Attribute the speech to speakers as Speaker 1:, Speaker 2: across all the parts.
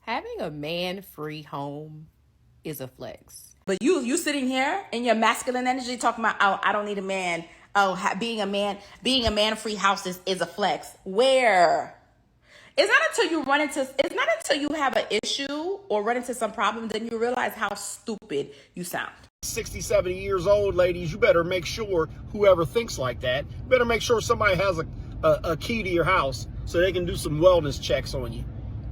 Speaker 1: Having a man-free home is a flex.
Speaker 2: But you sitting here in your masculine energy talking about, oh, I don't need a man. Oh, being a man free house is a flex. Where? It's not until you have an issue or run into some problem, then you realize how stupid you sound.
Speaker 3: 60, 70 years old, ladies, you better make sure whoever thinks like that, better make sure somebody has a key to your house so they can do some wellness checks on you,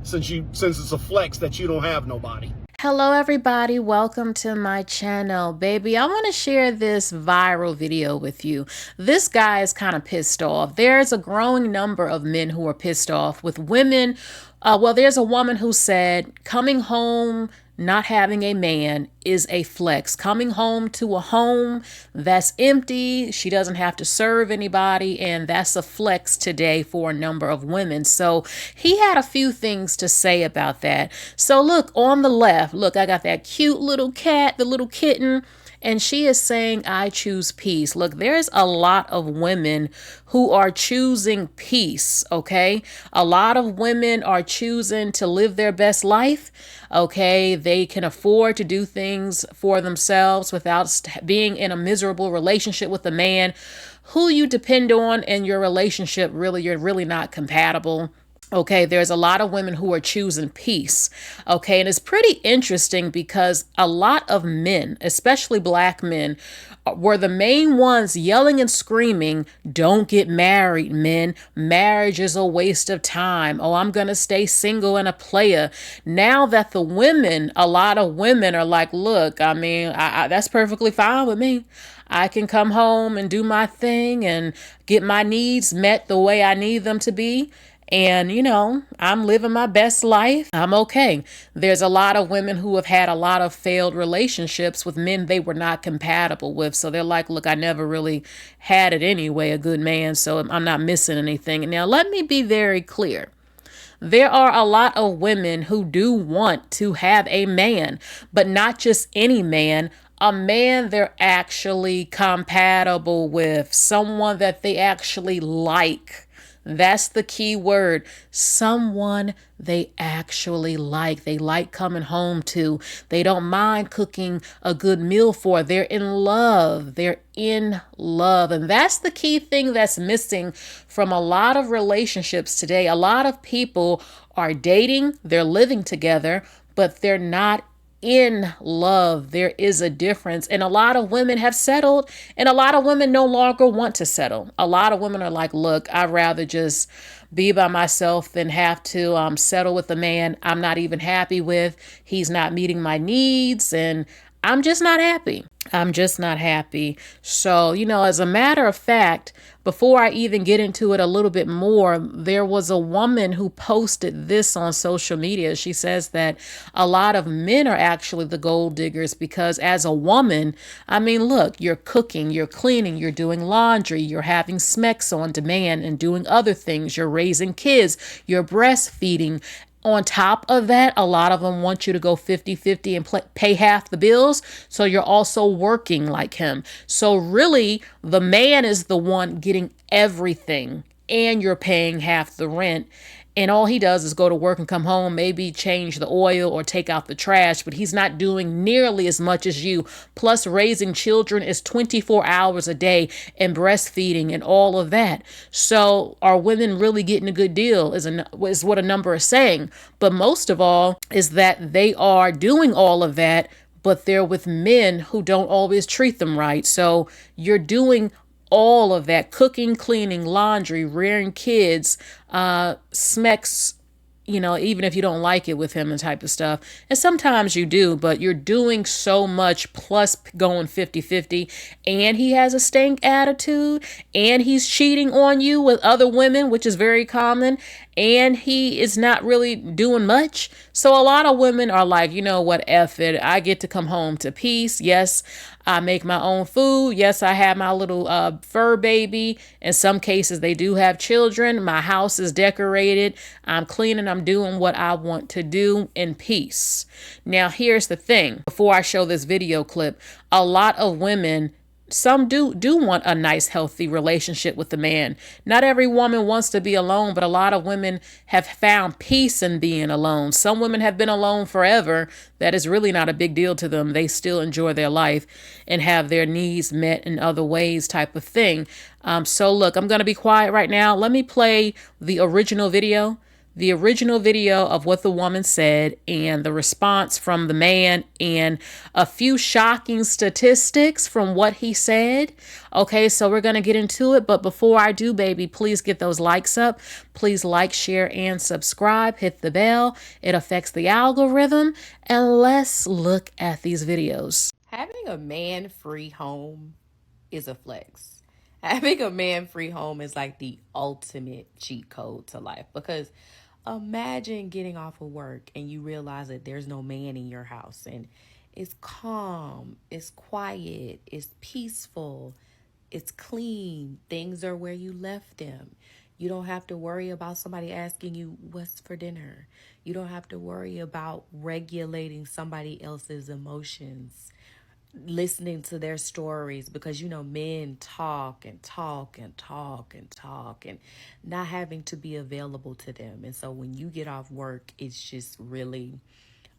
Speaker 3: since it's a flex that you don't have nobody.
Speaker 4: Hello everybody, welcome to my channel. Baby, I want to share this viral video with you. This guy is kind of pissed off. There's a growing number of men who are pissed off with women. There's a woman who said coming home not having a man is a flex. Coming home to a home that's empty, she doesn't have to serve anybody, and that's a flex today for a number of women. So he had a few things to say about that. So look, on the left, look, I got that cute little cat, the little kitten, and she is saying, I choose peace. Look, there's a lot of women who are choosing peace, okay? A lot of women are choosing to live their best life, okay? They can afford to do things for themselves without being in a miserable relationship with a man who you depend on, and your relationship you're really not compatible. Okay, there's a lot of women who are choosing peace. Okay, and it's pretty interesting because a lot of men, especially black men, were the main ones yelling and screaming, don't get married, men. Marriage is a waste of time. Oh, I'm going to stay single and a player. Now that a lot of women are like, look, I mean, that's perfectly fine with me. I can come home and do my thing and get my needs met the way I need them to be. And, I'm living my best life. I'm okay. There's a lot of women who have had a lot of failed relationships with men they were not compatible with. So they're like, look, I never really had it anyway, a good man, so I'm not missing anything. Now, let me be very clear. There are a lot of women who do want to have a man, but not just any man. A man they're actually compatible with, someone that they actually like. That's the key word. Someone they actually like. They like coming home to. They don't mind cooking a good meal for. They're in love. They're in love. And that's the key thing that's missing from a lot of relationships today. A lot of people are dating, they're living together, but they're not in love. There is a difference. And a lot of women have settled, and a lot of women no longer want to settle. A lot of women are like, look, I'd rather just be by myself than have to settle with a man I'm not even happy with. He's not meeting my needs, and I'm just not happy. I'm just not happy. So, as a matter of fact, before I even get into it a little bit more, there was a woman who posted this on social media. She says that a lot of men are actually the gold diggers because as a woman, I mean, look, you're cooking, you're cleaning, you're doing laundry, you're having smecks on demand and doing other things. You're raising kids, you're breastfeeding. On top of that, a lot of them want you to go 50-50 and pay half the bills. So you're also working like him. So really, the man is the one getting everything and you're paying half the rent. And all he does is go to work and come home, maybe change the oil or take out the trash, but he's not doing nearly as much as you. Plus, raising children is 24 hours a day and breastfeeding and all of that. So are women really getting a good deal is what a number is saying. But most of all is that they are doing all of that, but they're with men who don't always treat them right. So you're doing all of that, cooking, cleaning, laundry, rearing kids, smecks, even if you don't like it with him and type of stuff. And sometimes you do, but you're doing so much plus going 50-50. And he has a stank attitude and he's cheating on you with other women, which is very common. And he is not really doing much. So a lot of women are like, you know what, F it. I get to come home to peace. Yes, I make my own food. Yes, I have my little fur baby. In some cases, they do have children. My house is decorated. I'm cleaning. I'm doing what I want to do in peace. Now, here's the thing. Before I show this video clip, a lot of women some do want a nice healthy relationship with the man. Not every woman wants to be alone, but a lot of women have found peace in being alone. Some women have been alone forever. That is really not a big deal to them. They still enjoy their life and have their needs met in other ways, type of thing. So look, I'm going to be quiet right now. Let me play the original video. The original video of what the woman said and the response from the man and a few shocking statistics from what he said. Okay, so we're going to get into it. But before I do, baby, please get those likes up. Please like, share, and subscribe. Hit the bell. It affects the algorithm. And let's look at these videos.
Speaker 1: Having a man-free home is a flex. Having a man-free home is like the ultimate cheat code to life, because imagine getting off of work and you realize that there's no man in your house, and it's calm, it's quiet, it's peaceful, it's clean. Things are where you left them. You don't have to worry about somebody asking you what's for dinner. You don't have to worry about regulating somebody else's emotions, listening to their stories, because men talk and talk and talk and talk, and not having to be available to them. And so when you get off work, it's just really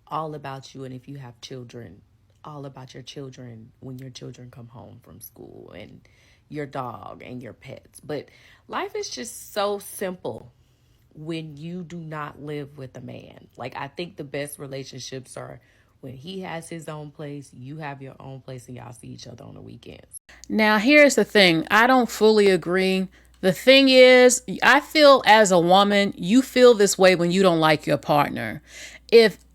Speaker 1: all about you. And if you have children, all about your children when your children come home from school, and your dog and your pets. But life is just so simple when you do not live with a man. Like, I think the best relationships are when he has his own place, you have your own place, and y'all see each other on the weekends.
Speaker 4: Now, here's the thing. I don't fully agree. The thing is, I feel as a woman, you feel this way when you don't like your partner.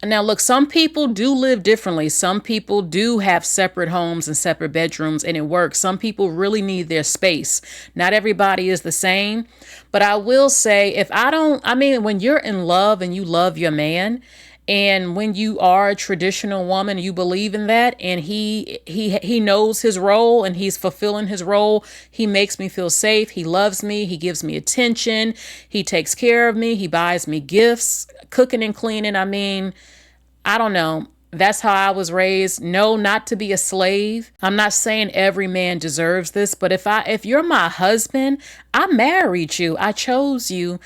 Speaker 4: Now look, some people do live differently. Some people do have separate homes and separate bedrooms, and it works. Some people really need their space. Not everybody is the same. But I will say, when you're in love and you love your man, and when you are a traditional woman, you believe in that, and he knows his role and he's fulfilling his role. He makes me feel safe. He loves me. He gives me attention. He takes care of me. He buys me gifts, cooking and cleaning. I don't know. That's how I was raised. No, not to be a slave. I'm not saying every man deserves this, but if you're my husband, I married you. I chose you.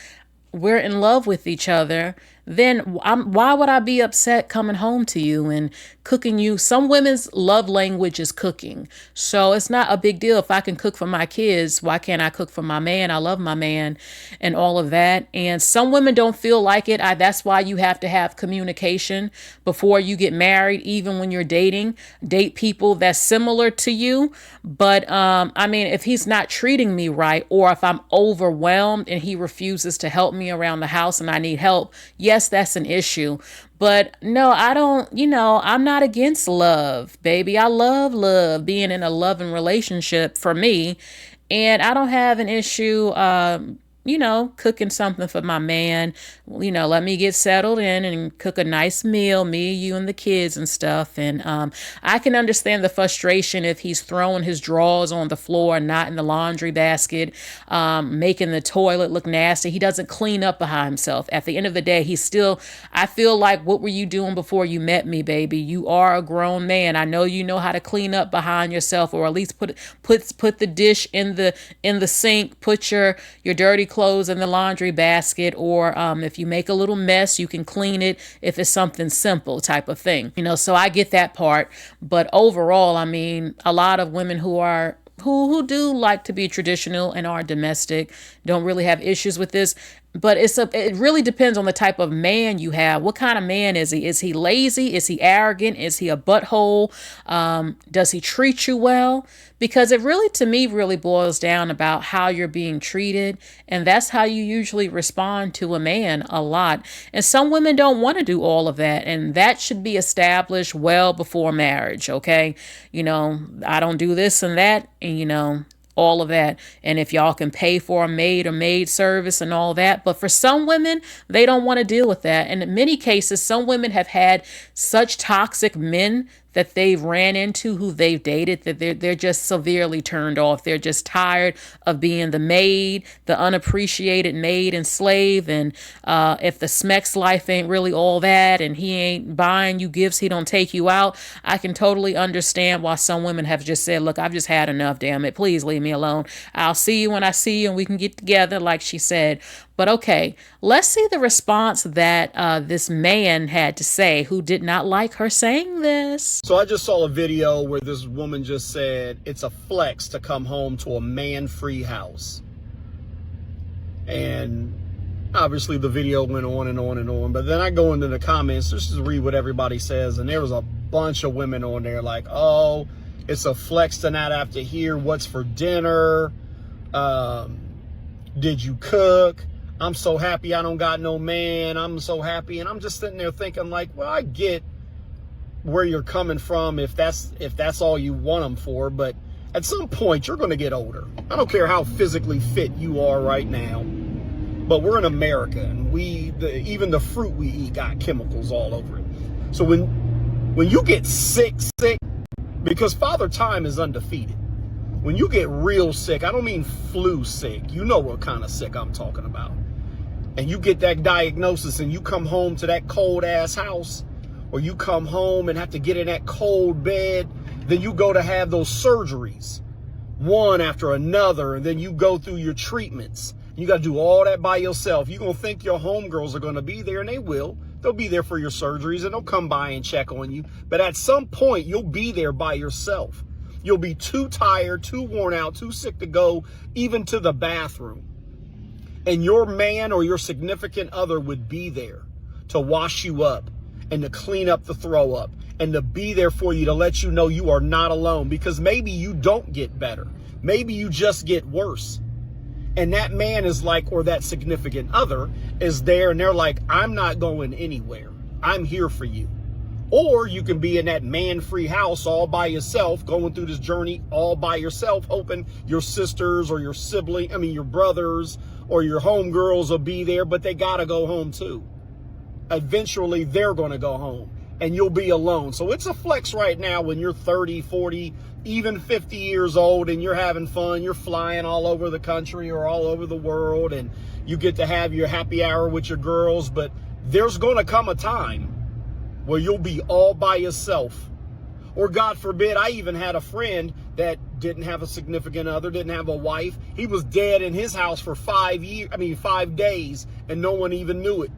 Speaker 4: We're in love with each other, then why would I be upset coming home to you and cooking you? Some women's love language is cooking. So it's not a big deal if I can cook for my kids. Why can't I cook for my man? I love my man and all of that. And some women don't feel like it. That's why you have to have communication before you get married, even when you're dating. Date people that's similar to you. But if he's not treating me right, or if I'm overwhelmed and he refuses to help me around the house and I need help, yes, that's an issue. But no, I don't, I'm not against love, baby. I love being in a loving relationship for me. And I don't have an issue, cooking something for my man. Let me get settled in and cook a nice meal, me, you, and the kids and stuff. And I can understand the frustration if he's throwing his drawers on the floor, not in the laundry basket, making the toilet look nasty. He doesn't clean up behind himself. At the end of the day, I feel like, what were you doing before you met me, baby? You are a grown man. I know you know how to clean up behind yourself, or at least put the dish in the sink, put your dirty clothes in the laundry basket, or if you make a little mess, you can clean it if it's something simple, type of thing. So I get that part. But overall, a lot of women who do like to be traditional and are domestic don't really have issues with this. But it really depends on the type of man you have. What kind of man is he? Is he lazy? Is he arrogant? Is he a butthole? Does he treat you well? Because it really, to me, really boils down about how you're being treated. And that's how you usually respond to a man a lot. And some women don't want to do all of that. And that should be established well before marriage, okay? I don't do this and that, and all of that. And if y'all can pay for a maid service and all that. But for some women, they don't want to deal with that. And in many cases, some women have had such toxic men that they've ran into, who they've dated, that they're just severely turned off. They're just tired of being the maid, the unappreciated maid and slave. And if the Smex life ain't really all that, and he ain't buying you gifts, he don't take you out, I can totally understand why some women have just said, look, I've just had enough, damn it. Please leave me alone. I'll see you when I see you and we can get together, like she said. But okay, let's see the response that this man had to say, who did not like her saying this.
Speaker 3: So I just saw a video where this woman just said it's a flex to come home to a man-free house. And obviously the video went on and on and on. But then I go into the comments just to read what everybody says. And there was a bunch of women on there like, oh, it's a flex to not have to hear what's for dinner. Did you cook? I'm so happy I don't got no man. I'm so happy. And I'm just sitting there thinking like, well, I get where you're coming from if that's all you want them for. But at some point, you're going to get older. I don't care how physically fit you are right now. But we're in America, and even the fruit we eat got chemicals all over it. So when you get sick, because Father Time is undefeated. When you get real sick, I don't mean flu sick. You know what kind of sick I'm talking about. And you get that diagnosis and you come home to that cold ass house, or you come home and have to get in that cold bed, then you go to have those surgeries, one after another, and then you go through your treatments. You got to do all that by yourself. You're going to think your homegirls are going to be there, and they will. They'll be there for your surgeries, and they'll come by and check on you. But at some point, you'll be there by yourself. You'll be too tired, too worn out, too sick to go even to the bathroom. And your man or your significant other would be there to wash you up and to clean up the throw up and to be there for you, to let you know you are not alone, because maybe you don't get better. Maybe you just get worse. And that man is like, or that significant other is there, and they're like, I'm not going anywhere. I'm here for you. Or you can be in that man-free house all by yourself, going through this journey all by yourself, hoping your sisters or your your brothers or your homegirls will be there, but they got to go home too. Eventually, they're going to go home, and you'll be alone. So it's a flex right now when you're 30, 40, even 50 years old, and you're having fun. You're flying all over the country or all over the world, and you get to have your happy hour with your girls. But there's going to come a time where you'll be all by yourself. Or God forbid, I even had a friend that didn't have a significant other, didn't have a wife. He was dead in his house for 5 days, and no one even knew it.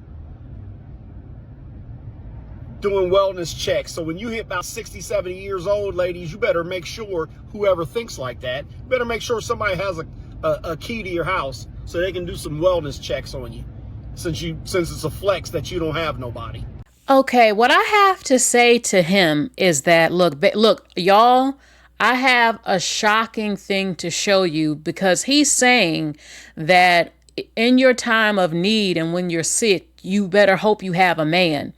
Speaker 3: Doing wellness checks. So when you hit about 60, 70 years old, ladies, you better make sure, whoever thinks like that, you better make sure somebody has a key to your house so they can do some wellness checks on you, since it's a flex that you don't have nobody.
Speaker 4: Okay, what I have to say to him is that, look, y'all, I have a shocking thing to show you, because he's saying that in your time of need and when you're sick, you better hope you have a man.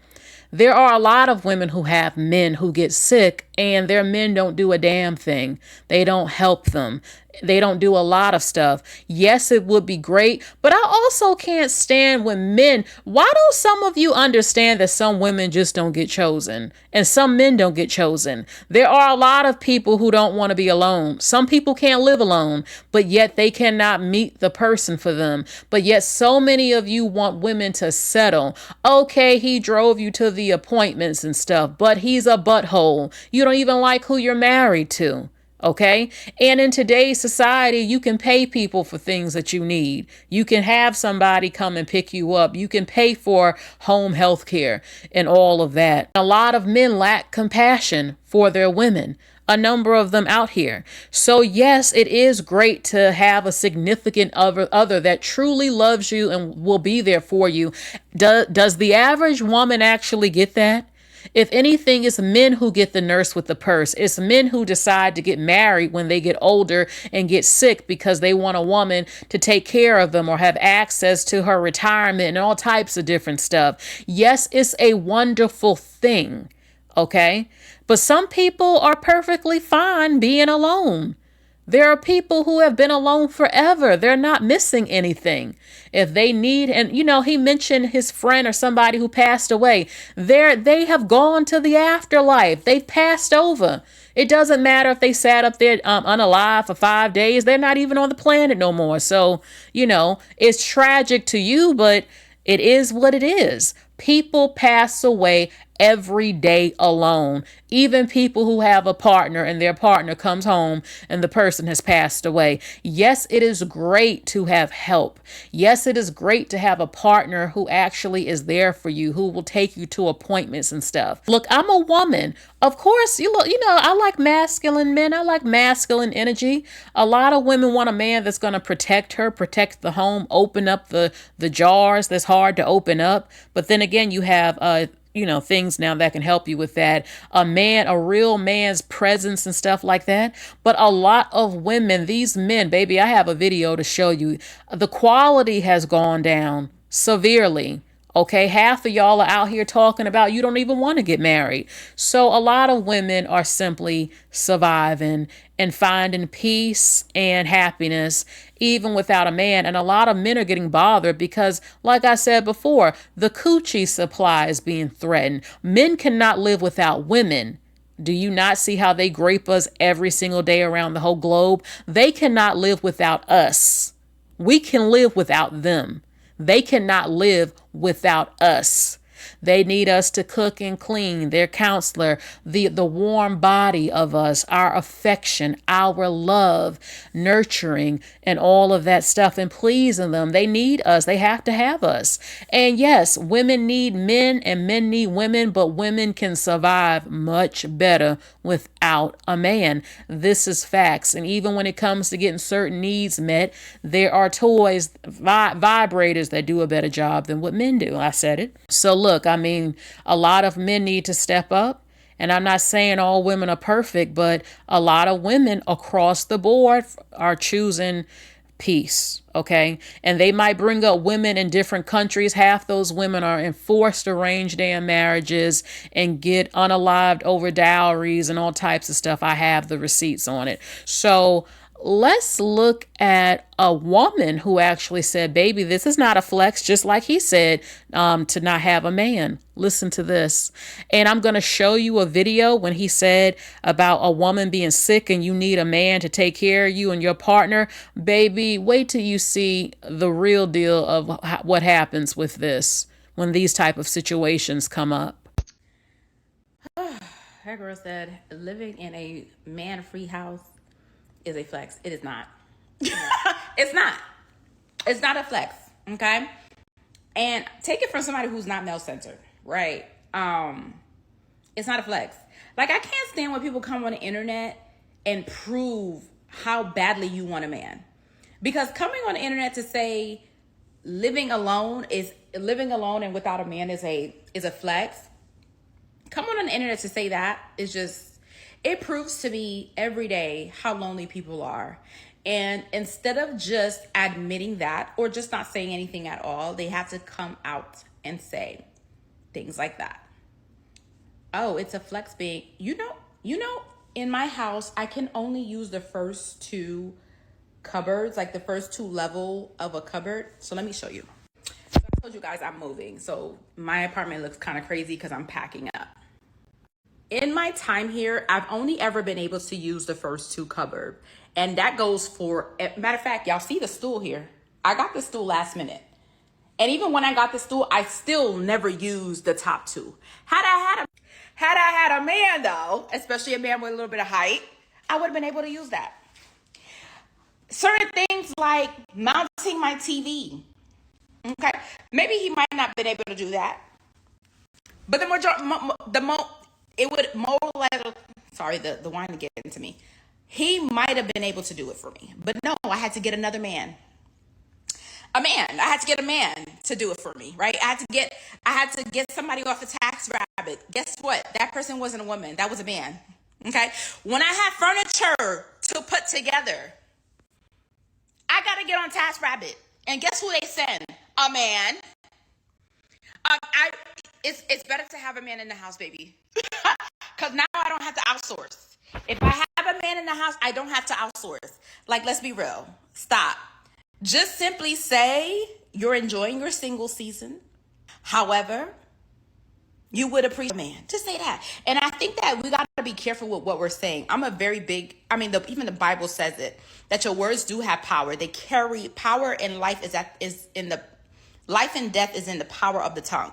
Speaker 4: There are a lot of women who have men who get sick, and their men don't do a damn thing. They don't help them. They don't do a lot of stuff. Yes, it would be great, but I also can't stand when men, why don't some of you understand that some women just don't get chosen and some men don't get chosen? There are a lot of people who don't want to be alone. Some people can't live alone, but yet they cannot meet the person for them. But yet so many of you want women to settle. Okay, he drove you to the appointments and stuff, but he's a butthole. You don't even like who you're married to. Okay. And in today's society, you can pay people for things that you need. You can have somebody come and pick you up. You can pay for home health care and all of that. A lot of men lack compassion for their women. A number of them out here. So yes, it is great to have a significant other that truly loves you and will be there for you. Does the average woman actually get that? If anything, it's men who get the nurse with the purse. It's men who decide to get married when they get older and get sick because they want a woman to take care of them or have access to her retirement and all types of different stuff. Yes, it's a wonderful thing. Okay. But some people are perfectly fine being alone. There are people who have been alone forever. They're not missing anything. If they need, and he mentioned his friend or somebody who passed away. They have gone to the afterlife. They've passed over. It doesn't matter if they sat up there unalive for 5 days. They're not even on the planet no more. So, it's tragic to you, but it is what it is. People pass away every day alone. Even people who have a partner and their partner comes home and the person has passed away. Yes, it is great to have help. Yes, it is great to have a partner who actually is there for you, who will take you to appointments and stuff. Look, I'm a woman. Of course, I like masculine men. I like masculine energy. A lot of women want a man that's going to protect her, protect the home, open up the jars that's hard to open up. But then again, you have things now that can help you with that. A real man's presence and stuff like that. But a lot of women, these men, baby, I have a video to show you. The quality has gone down severely. Okay, half of y'all are out here talking about you don't even want to get married. So a lot of women are simply surviving and finding peace and happiness even without a man. And a lot of men are getting bothered because, like I said before, the coochie supply is being threatened. Men cannot live without women. Do you not see how they grape us every single day around the whole globe? They cannot live without us. We can live without them. They cannot live without us. They need us to cook and clean, their counselor, the warm body of us, our affection, our love, nurturing, and all of that stuff, and pleasing them. They need us. They have to have us. And yes, women need men and men need women, but women can survive much better without a man. This is facts. And even when it comes to getting certain needs met, there are toys, vibrators that do a better job than what men do. I said it. So look, a lot of men need to step up. And I'm not saying all women are perfect, but a lot of women across the board are choosing peace. Okay. And they might bring up women in different countries. Half those women are in forced arranged damn marriages and get unalived over dowries and all types of stuff. I have the receipts on it. So let's look at a woman who actually said, baby, this is not a flex, just like he said, to not have a man. Listen to this. And I'm going to show you a video when he said about a woman being sick and you need a man to take care of you and your partner. Baby, wait till you see the real deal of what happens with this when these type of situations come up.
Speaker 2: That girl said living in a man-free house is a flex. It is not. It's not. It's not a flex. Okay. And take it from somebody who's not male centered, right? It's not a flex. Like, I can't stand when people come on the internet and prove how badly you want a man. Because coming on the internet to say living alone and without a man is a flex. Coming on the internet to say that is just, it proves to me every day how lonely people are. And instead of just admitting that or just not saying anything at all, they have to come out and say things like that. Oh, it's a flex being, in my house, I can only use the first two cupboards, like the first two level of a cupboard. So let me show you. So I told you guys I'm moving. So my apartment looks kind of crazy because I'm packing up. In my time here, I've only ever been able to use the first two cupboard. And that goes for, matter of fact, y'all see the stool here. I got the stool last minute. And even when I got the stool, I still never used the top two. Had I had a man though, especially a man with a little bit of height, I would have been able to use that. Certain things like mounting my TV. Okay. Maybe he might not have been able to do that. But it would more like, sorry, the wine to get into me. He might have been able to do it for me, but no, I had to get another man. I had to get a man to do it for me, right? I had to get somebody off a tax rabbit. Guess what? That person wasn't a woman. That was a man. Okay. When I have furniture to put together, I got to get on tax rabbit. And guess who they send? A man. It's better to have a man in the house, baby. Because now I don't have to outsource. If I have have a man in the house, I don't have to outsource. Like, let's be real. Stop. Just simply say you're enjoying your single season. However, you would appreciate a man. Just say that. And I think that we got to be careful with what we're saying. I'm a very big, even the Bible says it, that your words do have power. They carry power, and life life and death is in the power of the tongue.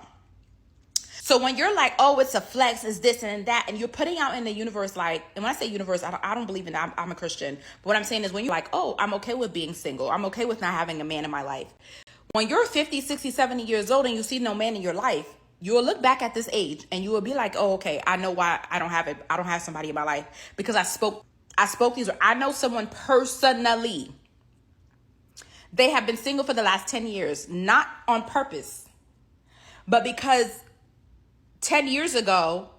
Speaker 2: So when you're like, oh, it's a flex, it's this and that, and you're putting out in the universe, like, and when I say universe, I don't believe in that. I'm a Christian. But what I'm saying is when you're like, oh, I'm okay with being single. I'm okay with not having a man in my life. When you're 50, 60, 70 years old and you see no man in your life, you will look back at this age and you will be like, oh, okay, I know why I don't have somebody in my life, because I spoke these. I know someone personally. They have been single for the last 10 years, not on purpose, but because 10 years ago,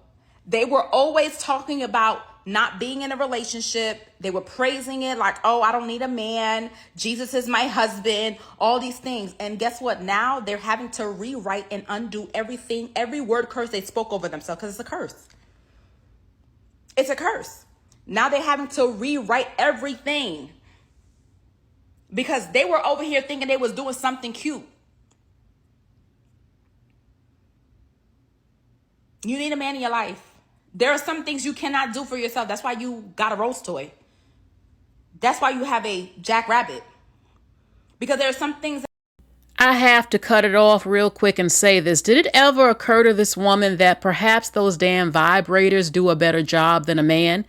Speaker 2: they were always talking about not being in a relationship. They were praising it like, oh, I don't need a man. Jesus is my husband, all these things. And guess what? Now they're having to rewrite and undo everything, every word curse they spoke over themselves, because it's a curse. It's a curse. Now they're having to rewrite everything because they were over here thinking they was doing something cute. You need a man in your life. There are some things you cannot do for yourself. That's why you got a Rose toy. That's why you have a Jackrabbit. Because there are some things.
Speaker 4: I have to cut it off real quick and say this. Did it ever occur to this woman that perhaps those damn vibrators do a better job than a man?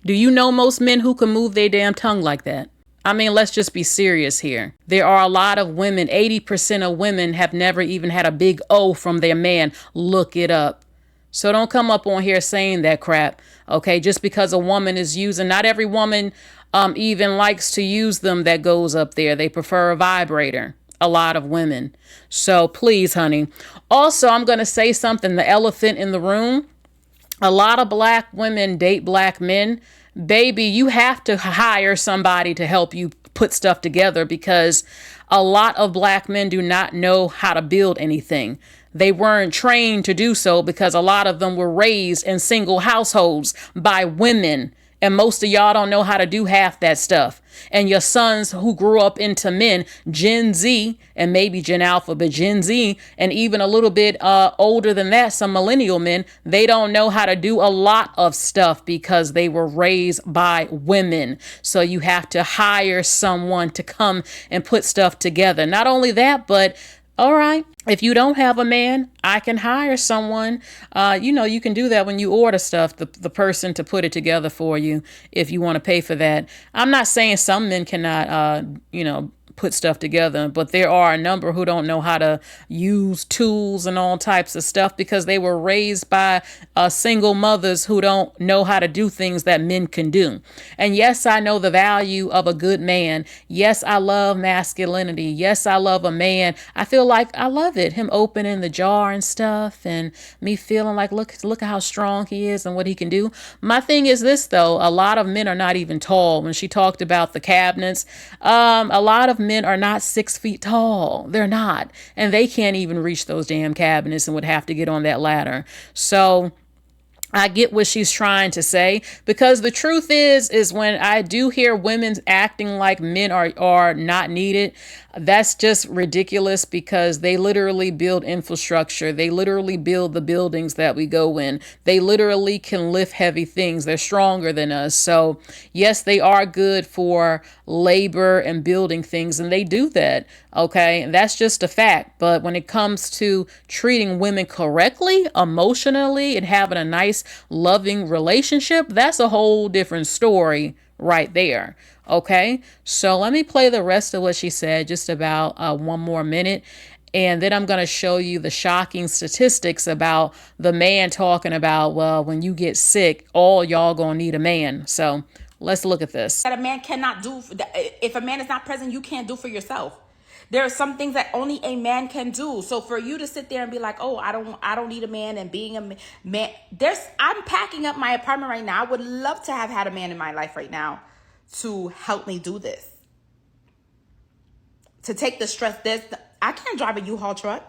Speaker 4: Do you know most men who can move their damn tongue like that? I mean, let's just be serious here. There are a lot of women, 80% of women have never even had a big O from their man. Look it up. So don't come up on here saying that crap, okay? Just because a woman is using, not every woman even likes to use them that goes up there. They prefer a vibrator, a lot of women. So please, honey. Also, I'm going to say something, the elephant in the room. A lot of black women date black men. Baby, you have to hire somebody to help you put stuff together, because a lot of black men do not know how to build anything. They weren't trained to do so because a lot of them were raised in single households by women. And most of y'all don't know how to do half that stuff. And your sons who grew up into men, Gen Z, and maybe Gen Alpha, but Gen Z, and even a little bit older than that, some millennial men, they don't know how to do a lot of stuff because they were raised by women. So you have to hire someone to come and put stuff together. Not only that, but all right, if you don't have a man, I can hire someone. You can do that when you order stuff, the person to put it together for you if you want to pay for that. I'm not saying some men cannot, put stuff together, but there are a number who don't know how to use tools and all types of stuff because they were raised by single mothers who don't know how to do things that men can do. And yes, I know the value of a good man. Yes, I love masculinity. Yes, I love a man. I feel like I love it. Him opening the jar and stuff and me feeling like, look at how strong he is and what he can do. My thing is this, though. A lot of men are not even tall. When she talked about the cabinets, a lot of men are not 6 feet tall. They're not. And they can't even reach those damn cabinets and would have to get on that ladder. So I get what she's trying to say, because the truth is when I do hear women acting like men are not needed, that's just ridiculous, because they literally build infrastructure. They literally build the buildings that we go in. They literally can lift heavy things. They're stronger than us. So yes, they are good for labor and building things, and they do that. Okay, and that's just a fact. But when it comes to treating women correctly, emotionally, and having a nice, loving relationship, that's a whole different story right there. Okay, so let me play the rest of what she said, just about 1 more minute. And then I'm going to show you the shocking statistics about the man talking about, well, when you get sick, all y'all going to need a man. So let's look at this.
Speaker 2: That a man cannot do. If a man is not present, you can't do for yourself. There are some things that only a man can do. So for you to sit there and be like, oh, I don't need a man, and being a man, I'm packing up my apartment right now. I would love to have had a man in my life right now to help me do this. To take the stress. I can't drive a U-Haul truck.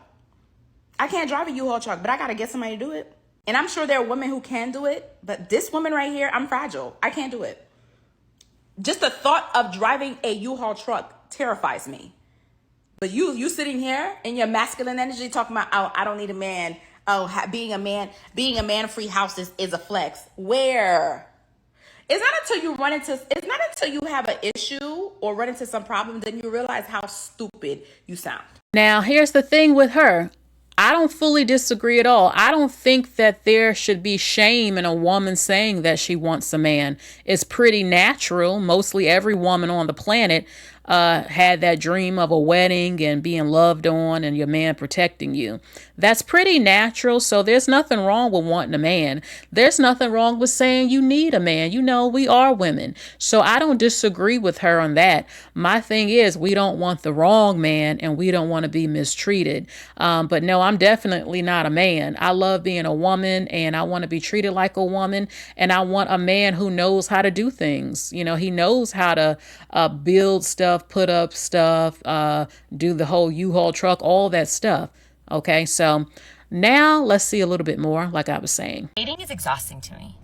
Speaker 2: I can't drive a U-Haul truck, but I got to get somebody to do it. And I'm sure there are women who can do it, but this woman right here, I'm fragile. I can't do it. Just the thought of driving a U-Haul truck terrifies me. But you sitting here in your masculine energy talking about, oh, I don't need a man. Oh, being a man free house is a flex. Where? It's not until you have an issue or run into some problem, then you realize how stupid you sound.
Speaker 4: Now, here's the thing with her. I don't fully disagree at all. I don't think that there should be shame in a woman saying that she wants a man. It's pretty natural. Mostly every woman on the planet had that dream of a wedding and being loved on and your man protecting you. That's pretty natural. So there's nothing wrong with wanting a man. There's nothing wrong with saying you need a man. You know, we are women. So I don't disagree with her on that. My thing is, we don't want the wrong man and we don't want to be mistreated. But no, I'm definitely not a man. I love being a woman and I want to be treated like a woman. And I want a man who knows how to do things. You know, he knows how to build stuff, put up stuff, do the whole U-Haul truck, all that stuff. Okay, so now let's see a little bit more, like I was saying.
Speaker 5: Dating is exhausting to me,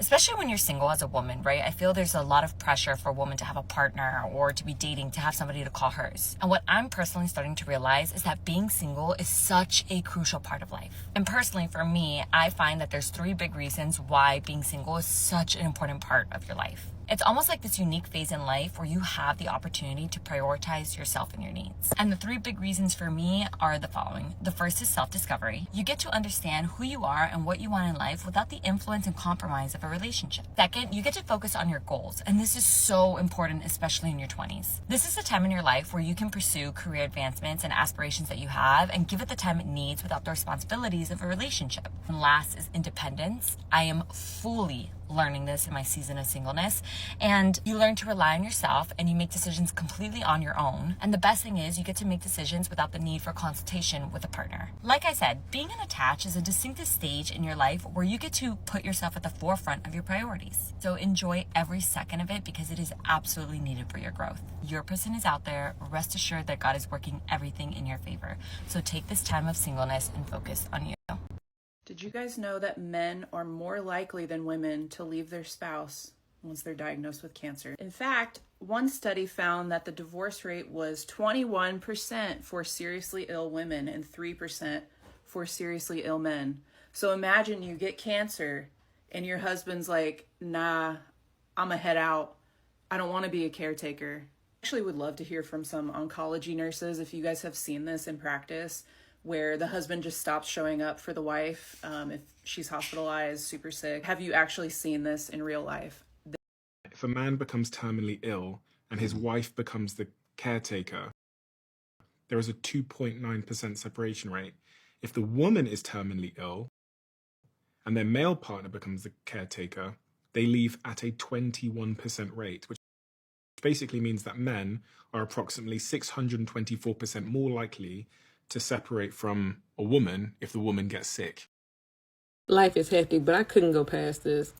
Speaker 5: especially when you're single as a woman, right? I feel there's a lot of pressure for a woman to have a partner or to be dating, to have somebody to call hers. And what I'm personally starting to realize is that being single is such a crucial part of life. And personally, for me, I find that there's 3 big reasons why being single is such an important part of your life. It's almost like this unique phase in life where you have the opportunity to prioritize yourself and your needs. And the 3 big reasons for me are the following. The first is self-discovery. You get to understand who you are and what you want in life without the influence and compromise of a relationship. Second, you get to focus on your goals. And this is so important, especially in your 20s. This is a time in your life where you can pursue career advancements and aspirations that you have and give it the time it needs without the responsibilities of a relationship. And last is independence. I am fully learning this in my season of singleness, and you learn to rely on yourself and you make decisions completely on your own. And the best thing is you get to make decisions without the need for consultation with a partner. Like I said, being unattached is a distinctive stage in your life where you get to put yourself at the forefront of your priorities. So enjoy every second of it because it is absolutely needed for your growth. Your person is out there. Rest assured that God is working everything in your favor. So take this time of singleness and focus on you.
Speaker 6: Did you guys know that men are more likely than women to leave their spouse once they're diagnosed with cancer? In fact, one study found that the divorce rate was 21% for seriously ill women and 3% for seriously ill men. So imagine you get cancer and your husband's like, nah, I'm gonna head out. I don't want to be a caretaker. I actually would love to hear from some oncology nurses if you guys have seen this in practice, where the husband just stops showing up for the wife if she's hospitalized, super sick. Have you actually seen this in real life?
Speaker 7: If a man becomes terminally ill and his wife becomes the caretaker, there is a 2.9% separation rate. If the woman is terminally ill and their male partner becomes the caretaker, they leave at a 21% rate, which basically means that men are approximately 624% more likely to separate from a woman if the woman gets sick.
Speaker 8: Life is hectic, but I couldn't go past this.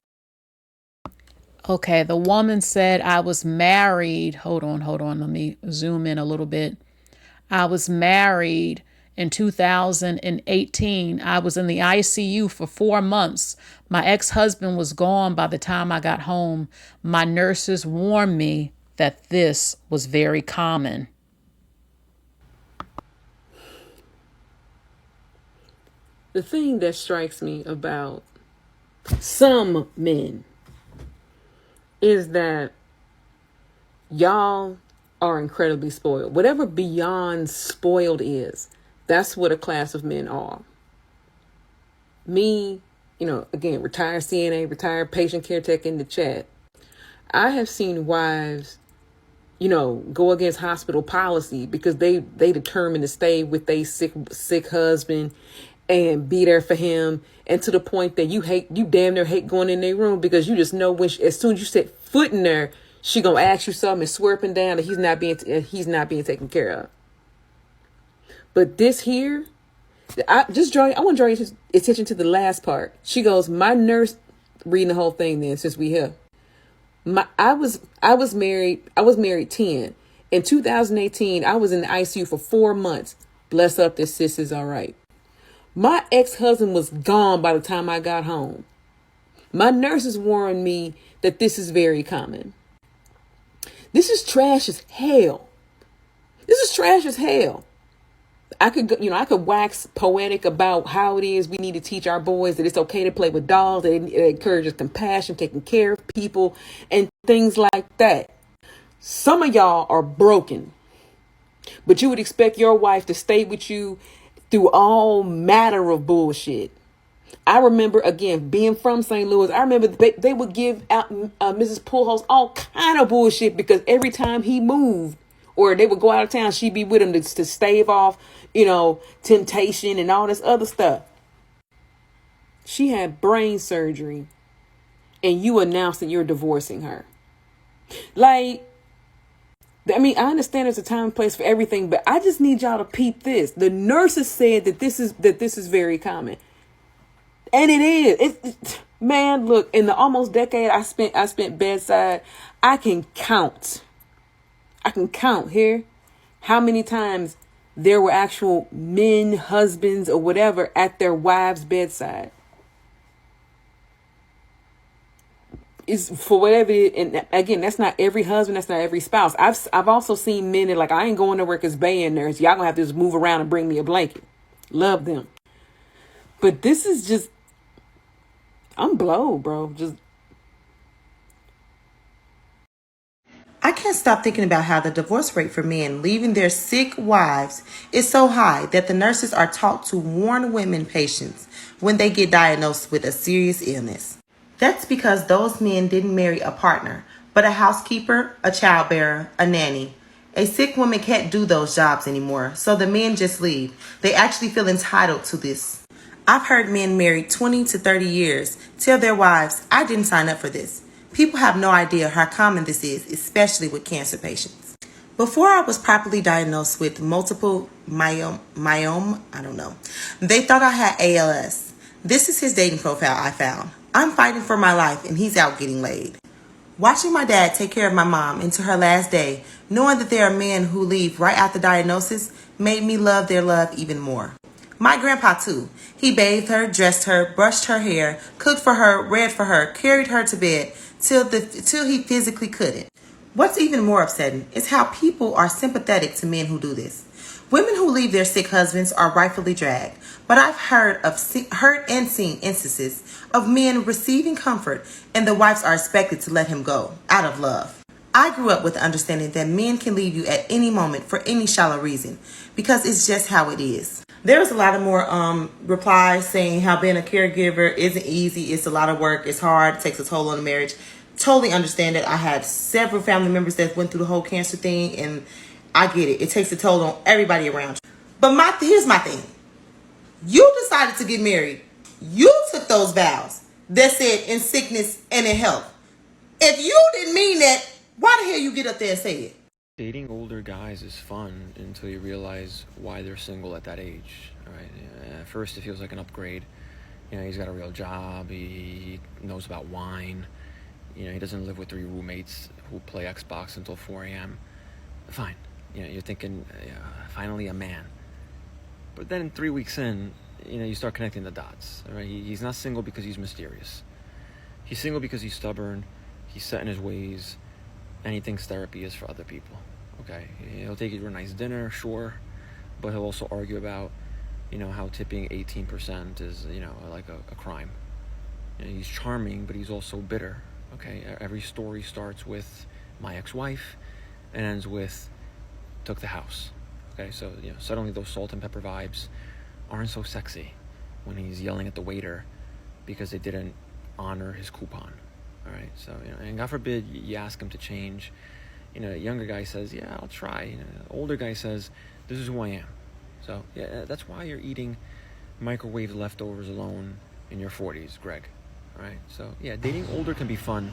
Speaker 4: Okay, the woman said, I was married. Hold on. Let me zoom in a little bit. I was married in 2018. I was in the ICU for 4 months. My ex-husband was gone by the time I got home. My nurses warned me that this was very common.
Speaker 8: The thing that strikes me about some men is that y'all are incredibly spoiled. Whatever beyond spoiled is, that's what a class of men are. Me, again, retired CNA, retired patient caretaker in the chat. I have seen wives, go against hospital policy because they determined to stay with their sick husband and be there for him, and to the point that you damn near hate going in their room because you just know as soon as you set foot in there, she gonna ask you something and swear up and down that he's not being taken care of. But this here, I want to draw your attention to the last part. She goes, my nurse, reading the whole thing then since we here. I was married 10. In 2018, I was in the ICU for 4 months. Bless up, this sis is all right. My ex-husband was gone by the time I got home. My nurses warned me that this is very common. This is trash as hell. This is trash as hell. I could wax poetic about how it is we need to teach our boys that it's okay to play with dolls, that it encourages compassion, taking care of people, and things like that. Some of y'all are broken, but you would expect your wife to stay with you through all matter of bullshit. I remember, again, being from St. Louis, I remember they would give out Mrs. Pujols all kind of bullshit because every time he moved or they would go out of town, she'd be with him to stave off, temptation and all this other stuff. She had brain surgery and you announced that you're divorcing her. I understand there's a time and place for everything, but I just need y'all to peep this. The nurses said that this is very common. And it is. Man, look, in the almost decade I spent bedside, I can count here how many times there were actual men, husbands, or whatever at their wives' bedside. Is for whatever it, and again, that's not every husband, that's not every spouse. I've also seen men that like, I ain't going nowhere because Bay in there. So y'all gonna have to just move around and bring me a blanket. Love them. But this is just, I'm blown, bro.
Speaker 9: I can't stop thinking about how the divorce rate for men leaving their sick wives is so high that the nurses are taught to warn women patients when they get diagnosed with a serious illness. That's because those men didn't marry a partner, but a housekeeper, a childbearer, a nanny. A sick woman can't do those jobs anymore, so the men just leave. They actually feel entitled to this. I've heard men married 20 to 30 years tell their wives, I didn't sign up for this. People have no idea how common this is, especially with cancer patients. Before I was properly diagnosed with multiple myeloma, they thought I had ALS. This is his dating profile I found. I'm fighting for my life and he's out getting laid. Watching my dad take care of my mom into her last day, knowing that there are men who leave right after diagnosis, made me love their love even more. My grandpa too. He bathed her, dressed her, brushed her hair, cooked for her, read for her, carried her to bed till he physically couldn't. What's even more upsetting is how people are sympathetic to men who do this. Women who leave their sick husbands are rightfully dragged, but I've heard and seen instances of men receiving comfort and the wives are expected to let him go out of love. I grew up with the understanding that men can leave you at any moment for any shallow reason because it's just how it is. There was a lot of more replies saying how being a caregiver isn't easy. It's a lot of work. It's hard. It takes a toll on the marriage. Totally understand that. I had several family members that went through the whole cancer thing, and I get it. It takes a toll on everybody around you. But here's my thing. You decided to get married. You took those vows that said in sickness and in health. If you didn't mean that, why the hell you get up there and say it?
Speaker 10: Dating older guys is fun until you realize why they're single at that age, right? At first it feels like an upgrade. He's got a real job, he knows about wine, he doesn't live with 3 roommates who play Xbox until 4 a.m. Fine, you're thinking, finally a man. But then 3 weeks in, you start connecting the dots, right? He's not single because he's mysterious. He's single because he's stubborn, he's set in his ways, and he thinks therapy is for other people. Okay, he'll take you to a nice dinner, sure, but he'll also argue about, how tipping 18% is, like a crime. He's charming, but he's also bitter. Okay, every story starts with my ex-wife and ends with took the house. Okay, so suddenly those salt and pepper vibes aren't so sexy when he's yelling at the waiter because they didn't honor his coupon. All right, so and God forbid you ask him to change. A younger guy says, "Yeah, I'll try." Older guy says, "This is who I am." So that's why you're eating microwave leftovers alone in your 40s, Greg. All right, so dating older can be fun,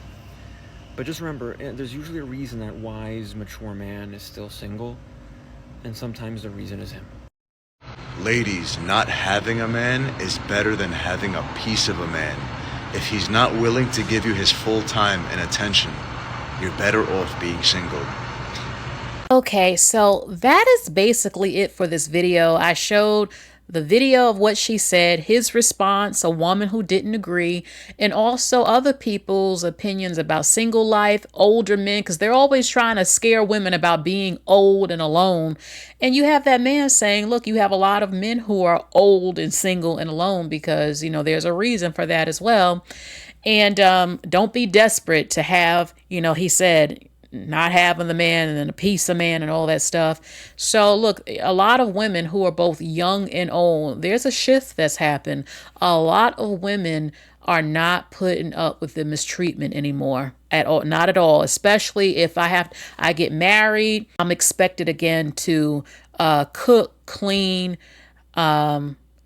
Speaker 10: but just remember, there's usually a reason that wise, mature man is still single, and sometimes the reason is him.
Speaker 11: Ladies, not having a man is better than having a piece of a man. If he's not willing to give you his full time and attention, you're better off being single.
Speaker 4: Okay, so that is basically it for this video. I showed the video of what she said, his response, a woman who didn't agree, and also other people's opinions about single life, older men, because they're always trying to scare women about being old and alone. And you have that man saying, look, you have a lot of men who are old and single and alone because, there's a reason for that as well. And don't be desperate to have, he said, not having the man and then a piece of man and all that stuff. So look, a lot of women who are both young and old, there's a shift that's happened. A lot of women are not putting up with the mistreatment anymore at all, not at all. Especially if I get married, I'm expected again to cook, clean,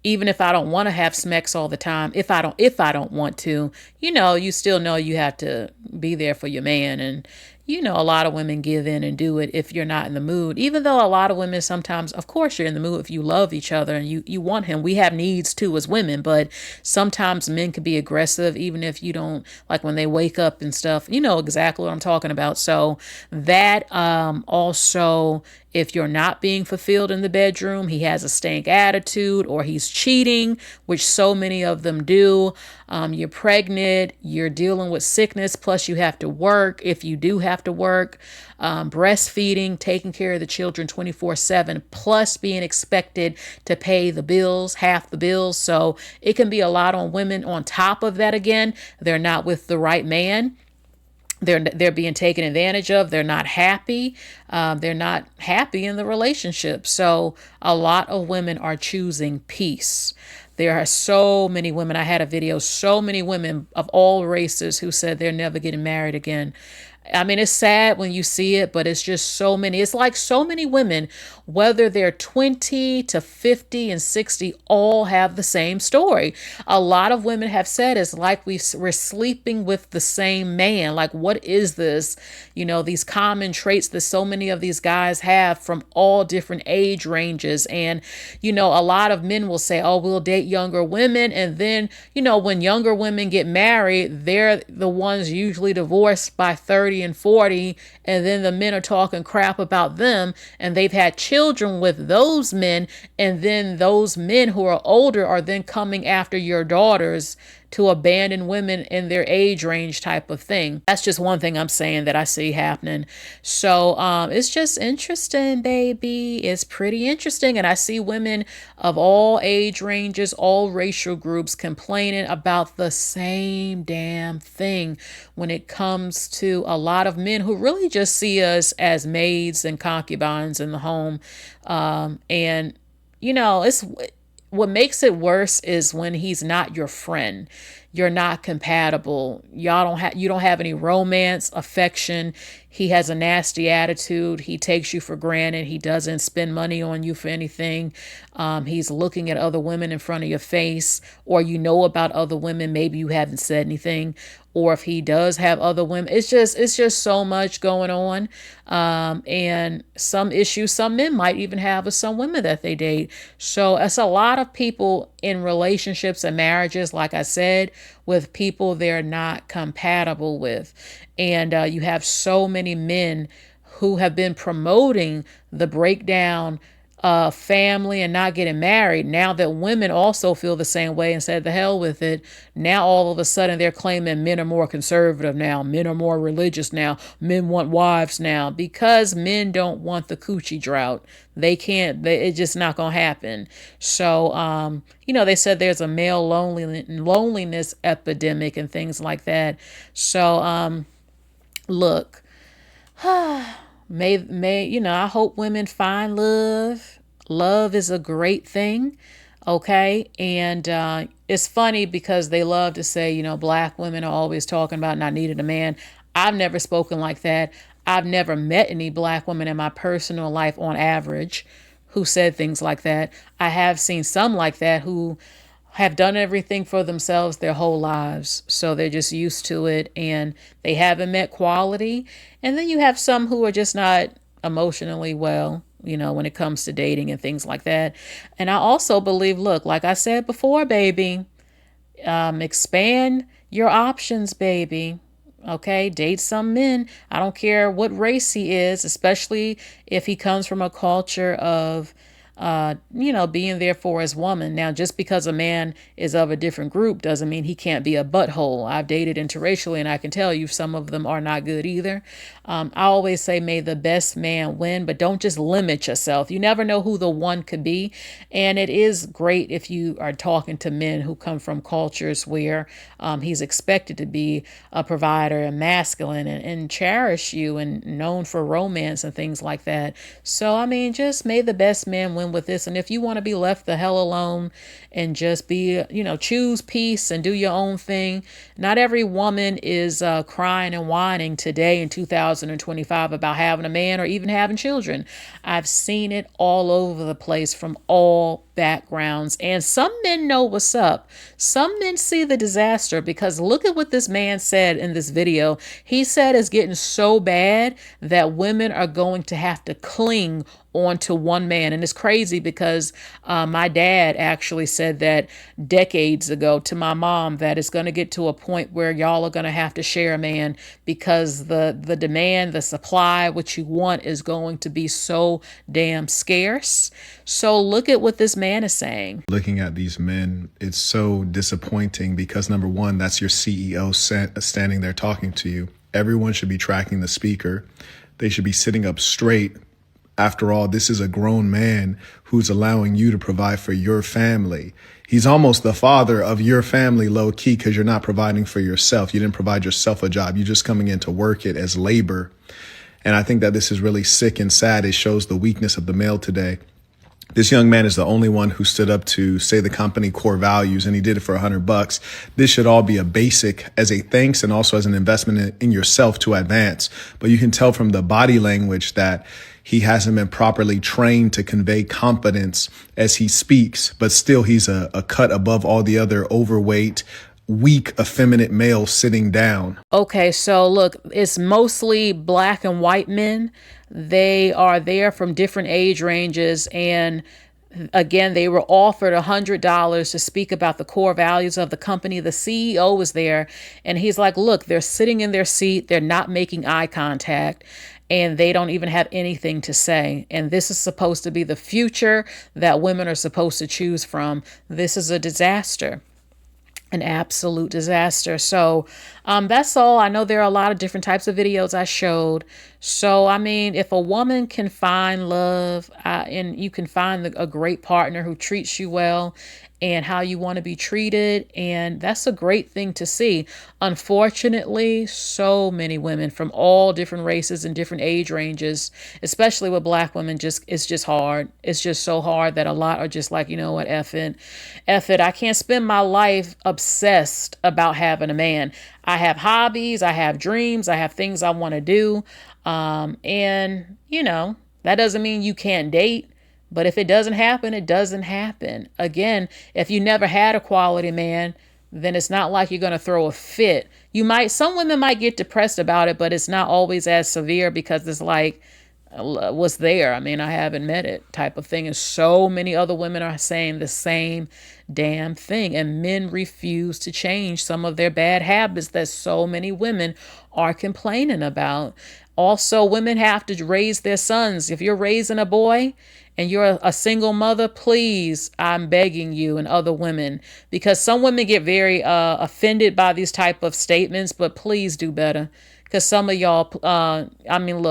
Speaker 4: even if I don't want to have sex all the time, if I don't want to, you still know you have to be there for your man. And a lot of women give in and do it if you're not in the mood, even though a lot of women sometimes, of course, you're in the mood if you love each other and you want him. We have needs too as women, but sometimes men can be aggressive even if you don't, like when they wake up and stuff. You know exactly what I'm talking about. So that also, if you're not being fulfilled in the bedroom, he has a stank attitude or he's cheating, which so many of them do. You're pregnant, you're dealing with sickness, plus you have to work. If you do have to work, breastfeeding, taking care of the children 24/7, plus being expected to pay the bills, half the bills. So it can be a lot on women. On top of that, again, they're not with the right man. They're being taken advantage of. They're not happy. They're not happy in the relationship. So a lot of women are choosing peace. There are so many women. I had a video, so many women of all races who said they're never getting married again. I mean, it's sad when you see it, but it's just so many. It's like so many women, whether they're 20 to 50 and 60, all have the same story. A lot of women have said it's like we're sleeping with the same man. Like, what is this? These common traits that so many of these guys have from all different age ranges. And, a lot of men will say, oh, we'll date younger women. And then, when younger women get married, they're the ones usually divorced by 30 and 40, and then the men are talking crap about them, and they've had children with those men, and then those men who are older are then coming after your daughters to abandon women in their age range type of thing. That's just one thing I'm saying that I see happening. So it's just interesting, baby. It's pretty interesting. And I see women of all age ranges, all racial groups complaining about the same damn thing when it comes to a lot of men who really just see us as maids and concubines in the home. And it's what makes it worse is when he's not your friend. You're not compatible. You don't have any romance, affection. He has a nasty attitude. He takes you for granted. He doesn't spend money on you for anything. He's looking at other women in front of your face, or about other women. Maybe you haven't said anything, or if he does have other women, it's just so much going on. And some issues some men might even have with some women that they date. So it's a lot of people in relationships and marriages, like I said, with people they're not compatible with. And you have so many men who have been promoting the breakdown of family and not getting married. Now that women also feel the same way and said the hell with it, now all of a sudden they're claiming men are more conservative now, men are more religious now, men want wives now, because men don't want the coochie drought. They can't, it's just not gonna happen. So they said there's a male loneliness epidemic and things like that. So look, I hope women find love. Love is a great thing. Okay. And it's funny because they love to say, black women are always talking about not needing a man. I've never spoken like that. I've never met any black women in my personal life on average who said things like that. I have seen some like that who have done everything for themselves their whole lives. So they're just used to it and they haven't met quality. And then you have some who are just not emotionally well, when it comes to dating and things like that. And I also believe, look, like I said before, baby, expand your options, baby. Okay, date some men. I don't care what race he is, especially if he comes from a culture of being there for his woman. Now, just because a man is of a different group doesn't mean he can't be a butthole. I've dated interracially, and I can tell you some of them are not good either. I always say, may the best man win, but don't just limit yourself. You never know who the one could be. And it is great if you are talking to men who come from cultures where he's expected to be a provider and masculine and cherish you and known for romance and things like that. So, I mean, just may the best man win with this. And if you want to be left the hell alone and just be, choose peace and do your own thing. Not every woman is crying and whining today in 2025 about having a man or even having children. I've seen it all over the place from all backgrounds. And some men know what's up. Some men see the disaster, because look at what this man said in this video. He said it's getting so bad that women are going to have to cling onto one man. And it's crazy because my dad actually said that decades ago to my mom, that it's going to get to a point where y'all are going to have to share a man, because the demand, the supply, what you want is going to be so damn scarce. So look at what this man is saying.
Speaker 12: Looking at these men, it's so disappointing because, number one, that's your CEO standing there talking to you. Everyone should be tracking the speaker. They should be sitting up straight. After all, this is a grown man who's allowing you to provide for your family. He's almost the father of your family, low key, because you're not providing for yourself. You didn't provide yourself a job. You're just coming in to work it as labor. And I think that this is really sick and sad. It shows the weakness of the male today. This young man is the only one who stood up to say the company core values, and he did it for $100. This should all be a basic as a thanks and also as an investment in yourself to advance. But you can tell from the body language that he hasn't been properly trained to convey confidence as he speaks, but still he's a cut above all the other overweight, weak, effeminate males sitting down.
Speaker 4: Okay, so look, it's mostly black and white men. They are there from different age ranges, and again, they were offered $100 to speak about the core values of the company. The CEO was there, and he's like, look, they're sitting in their seat, they're not making eye contact, and they don't even have anything to say. And this is supposed to be the future that women are supposed to choose from. This is a disaster. An absolute disaster. So that's all. I know there are a lot of different types of videos I showed. So, I mean, if a woman can find love and you can find a great partner who treats you well and how you want to be treated, and that's a great thing to see. Unfortunately, so many women from all different races and different age ranges, especially with black women, it's just hard. It's just so hard that a lot are just like, you know what, F it. I can't spend my life obsessed about having a man. I have hobbies, I have dreams, I have things I want to do. And that doesn't mean you can't date. But if it doesn't happen, it doesn't happen. Again, if you never had a quality man, then it's not like you're going to throw a fit. Some women might get depressed about it, but it's not always as severe, because it's like, what's there? I mean, I haven't met it type of thing. And so many other women are saying the same damn thing. And men refuse to change some of their bad habits that so many women are complaining about. Also, women have to raise their sons. If you're raising a boy and you're a single mother, please, I'm begging you and other women, because some women get very offended by these type of statements, but please do better. Because some of y'all,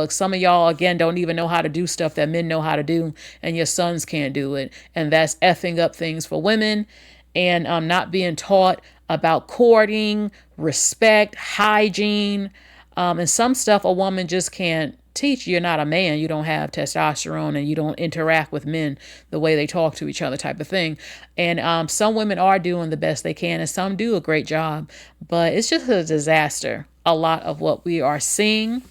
Speaker 4: some of y'all, again, don't even know how to do stuff that men know how to do, and your sons can't do it. And that's effing up things for women, and not being taught about courting, respect, hygiene, and some stuff a woman just can't teach. You're not a man. You don't have testosterone, and you don't interact with men the way they talk to each other type of thing. And some women are doing the best they can, and some do a great job. But it's just a disaster, a lot of what we are seeing.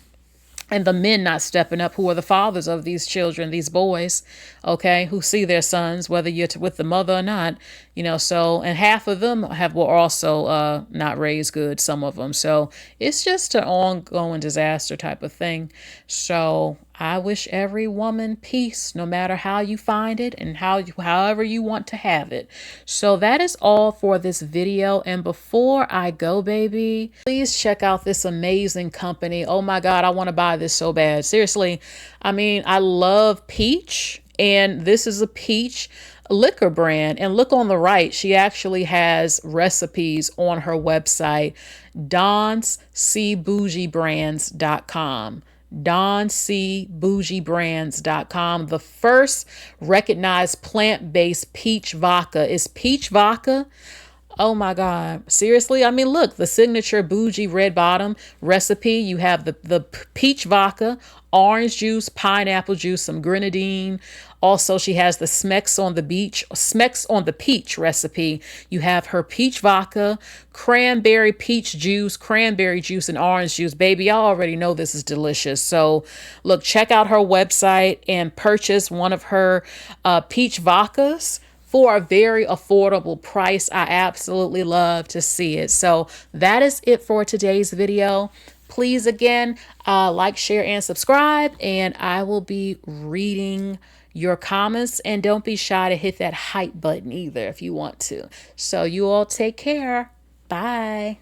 Speaker 4: And the men not stepping up, who are the fathers of these children, these boys, okay, who see their sons, whether you're with the mother or not, and half of them were also not raised good, some of them. So it's just an ongoing disaster type of thing. So I wish every woman peace, no matter how you find it and however you want to have it. So that is all for this video. And before I go, baby, please check out this amazing company. Oh my God, I want to buy this so bad. Seriously. I mean, I love peach And this is a peach liquor brand. And look on the right, she actually has recipes on her website, DonsCBougieBrands.com. DonsCBougieBrands.com. The first recognized plant-based peach vodka is peach vodka. Oh my God. Seriously? I mean, look, the signature bougie red bottom recipe. You have the peach vodka, orange juice, pineapple juice, some grenadine. Also, she has the Smecks on the peach recipe. You have her peach vodka, cranberry peach juice, cranberry juice, and orange juice. Baby, I already know this is delicious. So look, check out her website and purchase one of her peach vodkas for a very affordable price. I absolutely love to see it. So that is it for today's video. Please, again, like, share, and subscribe, and I will be reading your comments. And don't be shy to hit that hype button either if you want to. So you all take care. Bye.